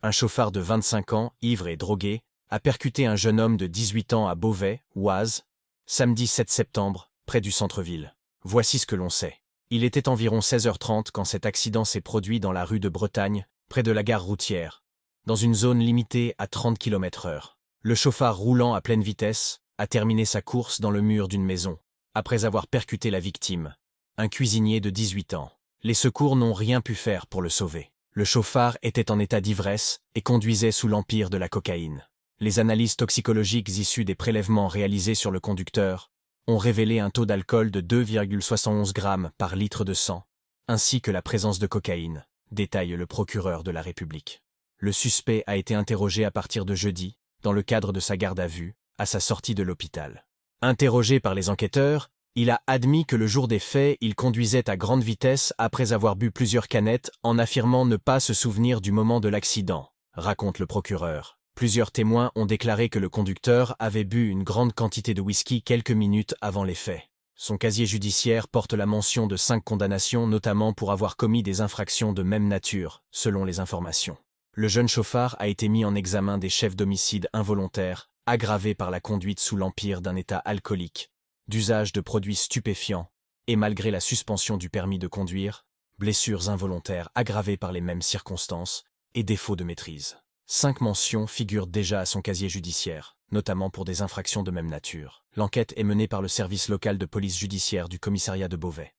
Un chauffard de 25 ans, ivre et drogué, a percuté un jeune homme de 18 ans à Beauvais, Oise, samedi 7 septembre, près du centre-ville. Voici ce que l'on sait. Il était environ 16h30 quand cet accident s'est produit dans la rue de Bretagne, près de la gare routière, dans une zone limitée à 30 km/h. Le chauffard roulant à pleine vitesse a terminé sa course dans le mur d'une maison, après avoir percuté la victime, un cuisinier de 18 ans. Les secours n'ont rien pu faire pour le sauver. Le chauffard était en état d'ivresse et conduisait sous l'empire de la cocaïne. Les analyses toxicologiques issues des prélèvements réalisés sur le conducteur ont révélé un taux d'alcool de 2,71 grammes par litre de sang, ainsi que la présence de cocaïne, détaille le procureur de la République. Le suspect a été interrogé à partir de jeudi, dans le cadre de sa garde à vue, à sa sortie de l'hôpital. Interrogé par les enquêteurs, il a admis que le jour des faits, il conduisait à grande vitesse après avoir bu plusieurs canettes en affirmant ne pas se souvenir du moment de l'accident, raconte le procureur. Plusieurs témoins ont déclaré que le conducteur avait bu une grande quantité de whisky quelques minutes avant les faits. Son casier judiciaire porte la mention de 5 condamnations, notamment pour avoir commis des infractions de même nature, selon les informations. Le jeune chauffard a été mis en examen des chefs d'homicide involontaire, aggravé par la conduite sous l'empire d'un état alcoolique, d'usage de produits stupéfiants, et malgré la suspension du permis de conduire, blessures involontaires aggravées par les mêmes circonstances et défaut de maîtrise. 5 mentions figurent déjà à son casier judiciaire, notamment pour des infractions de même nature. L'enquête est menée par le service local de police judiciaire du commissariat de Beauvais.